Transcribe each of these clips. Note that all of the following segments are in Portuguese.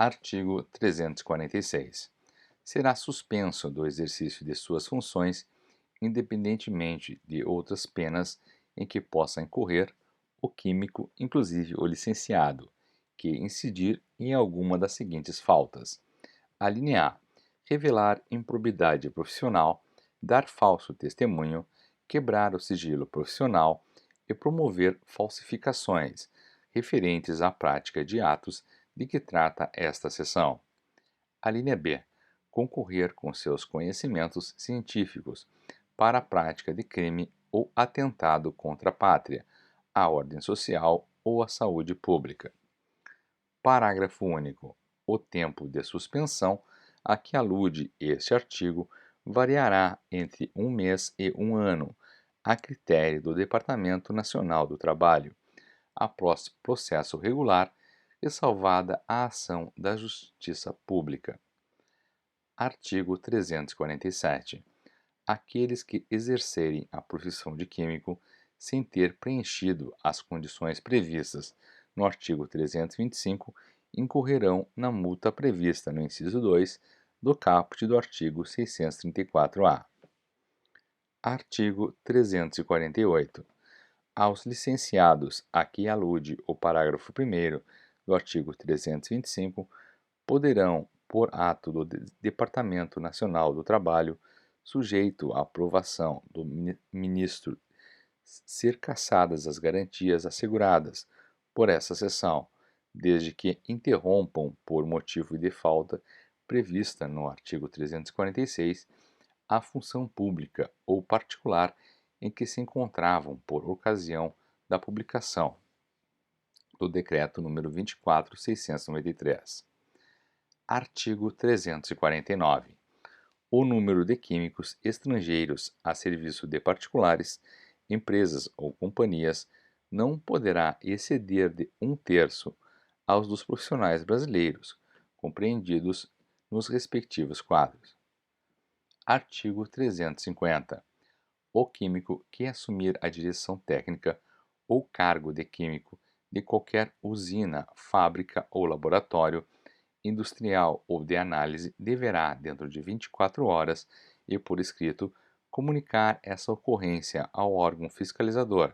Artigo 346. Será suspenso do exercício de suas funções, independentemente de outras penas em que possa incorrer o químico, inclusive o licenciado, que incidir em alguma das seguintes faltas: alínea A. Revelar improbidade profissional, dar falso testemunho, quebrar o sigilo profissional e promover falsificações referentes à prática de atos de que trata esta seção. Alínea B. Concorrer com seus conhecimentos científicos para a prática de crime ou atentado contra a pátria, a ordem social ou a saúde pública. Parágrafo único. O tempo de suspensão a que alude este artigo variará entre um mês e um ano, a critério do Departamento Nacional do Trabalho, após processo regular, ressalvada a ação da Justiça Pública. Artigo 347. Aqueles que exercerem a profissão de químico sem ter preenchido as condições previstas no artigo 325 incorrerão na multa prevista no inciso 2 do caput do artigo 634-A. Artigo 348. Aos licenciados a que alude o parágrafo 1º do artigo 325, poderão, por ato do Departamento Nacional do Trabalho, sujeito à aprovação do ministro, ser cassadas as garantias asseguradas por essa seção, desde que interrompam, por motivo de falta prevista no artigo 346, a função pública ou particular em que se encontravam por ocasião da publicação do Decreto nº 24.693. Artigo 349. O número de químicos estrangeiros a serviço de particulares, empresas ou companhias não poderá exceder de 1/3 aos dos profissionais brasileiros, compreendidos nos respectivos quadros. Artigo 350. O químico que assumir a direção técnica ou cargo de químico de qualquer usina, fábrica ou laboratório industrial ou de análise deverá, dentro de 24 horas e por escrito, comunicar essa ocorrência ao órgão fiscalizador,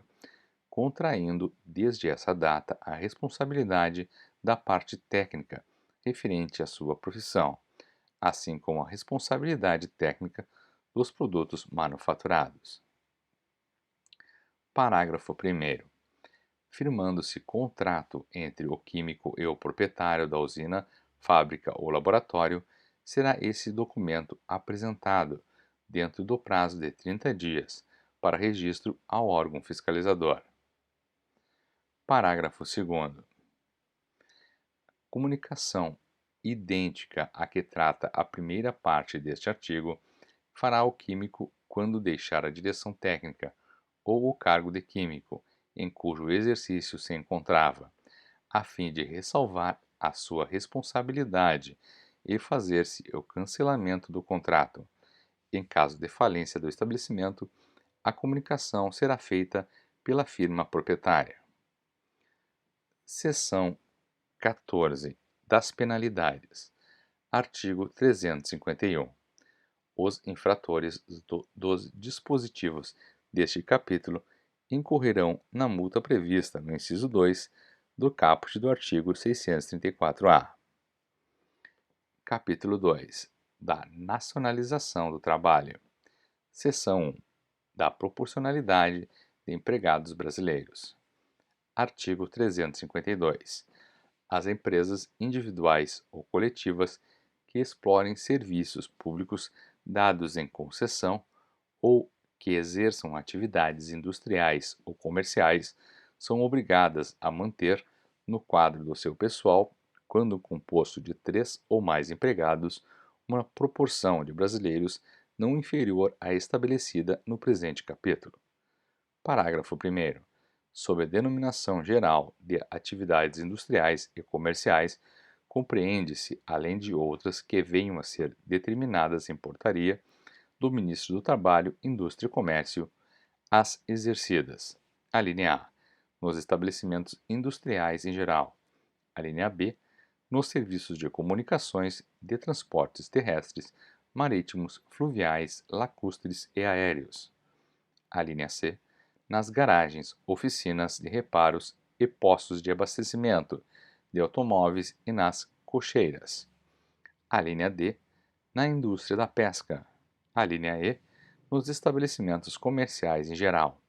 contraindo desde essa data a responsabilidade da parte técnica referente à sua profissão, assim como a responsabilidade técnica dos produtos manufaturados. Parágrafo 1º. Firmando-se contrato entre o químico e o proprietário da usina, fábrica ou laboratório, será esse documento apresentado dentro do prazo de 30 dias para registro ao órgão fiscalizador. Parágrafo 2º. Comunicação idêntica à que trata a primeira parte deste artigo fará o químico quando deixar a direção técnica ou o cargo de químico em cujo exercício se encontrava, a fim de ressalvar a sua responsabilidade e fazer-se o cancelamento do contrato. Em caso de falência do estabelecimento, a comunicação será feita pela firma proprietária. Seção 14. Das penalidades. Artigo 351. Os infratores dos dispositivos deste capítulo incorrerão na multa prevista no inciso 2 do caput do artigo 634-A. Capítulo 2. Da nacionalização do trabalho. Seção 1. Da proporcionalidade de empregados brasileiros. Artigo 352. As empresas individuais ou coletivas que explorem serviços públicos dados em concessão ou que exerçam atividades industriais ou comerciais são obrigadas a manter, no quadro do seu pessoal, quando composto de 3 ou mais empregados, uma proporção de brasileiros não inferior à estabelecida no presente capítulo. Parágrafo 1º. Sob a denominação geral de atividades industriais e comerciais, compreende-se, além de outras que venham a ser determinadas em portaria do Ministro do Trabalho, Indústria e Comércio, as exercidas: alínea A, nos estabelecimentos industriais em geral; alínea B, nos serviços de comunicações, de transportes terrestres, marítimos, fluviais, lacustres e aéreos. A linha C, nas garagens, oficinas de reparos e postos de abastecimento de automóveis e nas cocheiras. A linha D, na indústria da pesca. A linha E, nos estabelecimentos comerciais em geral.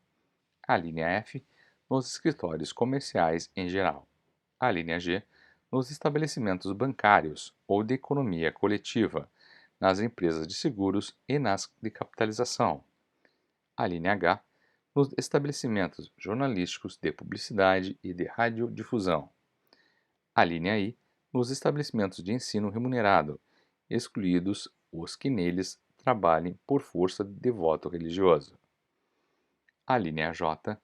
A linha F, nos escritórios comerciais em geral. A linha G, nos estabelecimentos bancários ou de economia coletiva, nas empresas de seguros e nas de capitalização. A linha H, nos estabelecimentos jornalísticos de publicidade e de radiodifusão. A linha I, nos estabelecimentos de ensino remunerado, excluídos os que neles trabalhem por força de voto religioso. A linha J,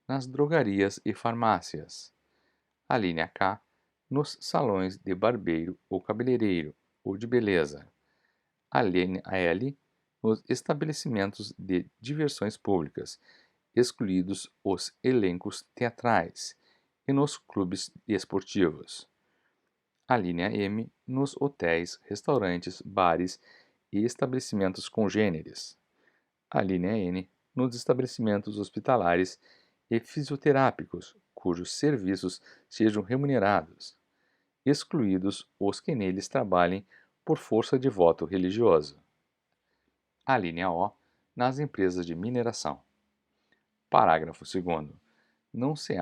nas drogarias e farmácias. A linha K, nos salões de barbeiro ou cabeleireiro ou de beleza. A linha L, nos estabelecimentos de diversões públicas, excluídos os elencos teatrais, e nos clubes esportivos. A linha M, nos hotéis, restaurantes, bares e estabelecimentos congêneres. A linha N, nos estabelecimentos hospitalares e fisioterápicos, cujos serviços sejam remunerados, excluídos os que neles trabalhem por força de voto religioso. A linha O, nas empresas de mineração. Parágrafo 2º. Não se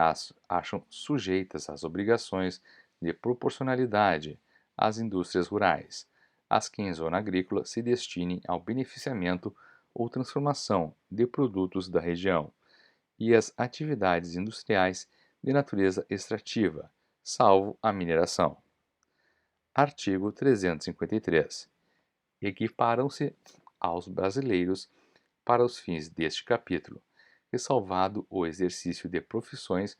acham sujeitas às obrigações de proporcionalidade as indústrias rurais, as que em zona agrícola se destinem ao beneficiamento ou transformação de produtos da região, e as atividades industriais de natureza extrativa, salvo a mineração. Artigo 353. Equiparam-se aos brasileiros, para os fins deste capítulo, ressalvado o exercício de profissões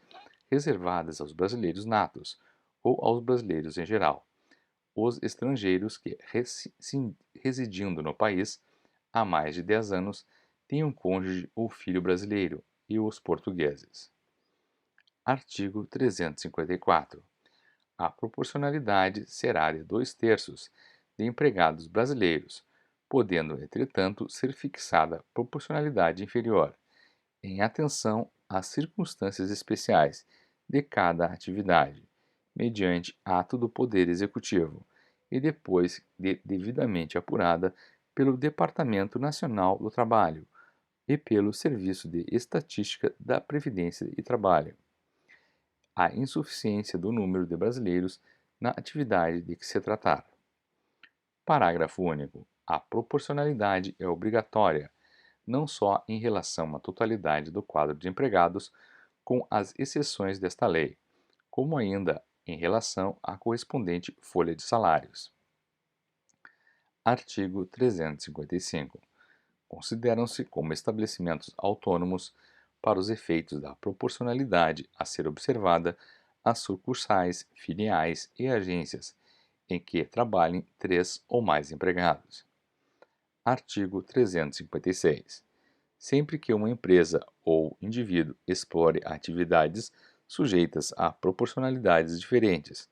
reservadas aos brasileiros natos, ou aos brasileiros em geral, os estrangeiros que, residindo no país há mais de 10 anos, tenham cônjuge ou filho brasileiro, e os portugueses. Artigo 354. A proporcionalidade será de 2/3 de empregados brasileiros, podendo, entretanto, ser fixada proporcionalidade inferior, em atenção às circunstâncias especiais de cada atividade, mediante ato do Poder Executivo, e depois de devidamente apurada pelo Departamento Nacional do Trabalho e pelo Serviço de Estatística da Previdência e Trabalho. A insuficiência do número de brasileiros na atividade de que se tratar. Parágrafo único. A proporcionalidade é obrigatória, não só em relação à totalidade do quadro de empregados, com as exceções desta lei, como ainda em relação à correspondente folha de salários. Artigo 355. Consideram-se como estabelecimentos autônomos, para os efeitos da proporcionalidade a ser observada, as sucursais, filiais e agências em que trabalhem 3 ou mais empregados. Artigo 356. Sempre que uma empresa ou indivíduo explore atividades sujeitas a proporcionalidades diferentes,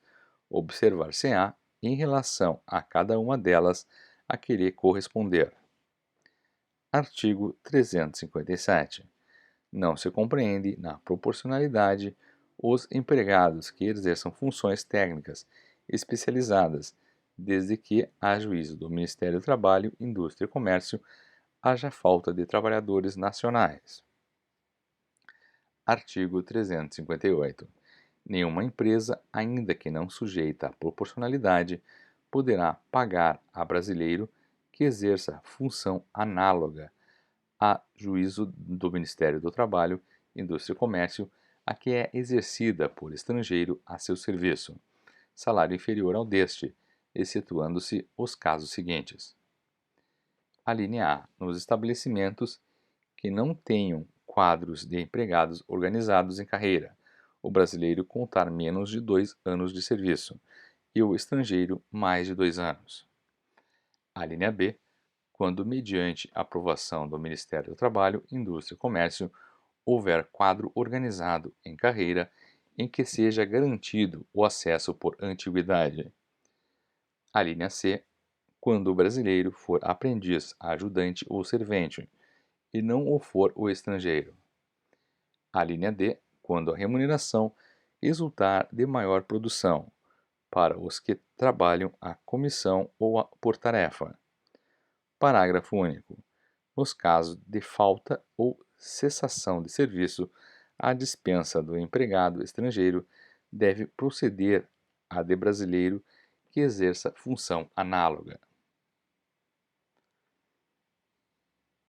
observar-se-á, em relação a cada uma delas, a que lhe corresponder. Artigo 357. Não se compreende na proporcionalidade os empregados que exerçam funções técnicas especializadas, desde que, a juízo do Ministério do Trabalho, Indústria e Comércio, haja falta de trabalhadores nacionais. Artigo 358. Nenhuma empresa, ainda que não sujeita à proporcionalidade, poderá pagar a brasileiro que exerça função análoga, a juízo do Ministério do Trabalho, Indústria e Comércio, a que é exercida por estrangeiro a seu serviço, salário inferior ao deste, excetuando-se os casos seguintes. A linha A. Nos estabelecimentos que não tenham quadros de empregados organizados em carreira, o brasileiro contar menos de 2 anos de serviço e o estrangeiro mais de 2 anos. A linha B. Quando, mediante aprovação do Ministério do Trabalho, Indústria e Comércio, houver quadro organizado em carreira em que seja garantido o acesso por antiguidade. A linha C, quando o brasileiro for aprendiz, ajudante ou servente, e não o for o estrangeiro. A linha D, quando a remuneração resultar de maior produção, para os que trabalham à comissão ou por tarefa. Parágrafo único. Nos casos de falta ou cessação de serviço, a dispensa do empregado estrangeiro deve proceder à de brasileiro que exerça função análoga.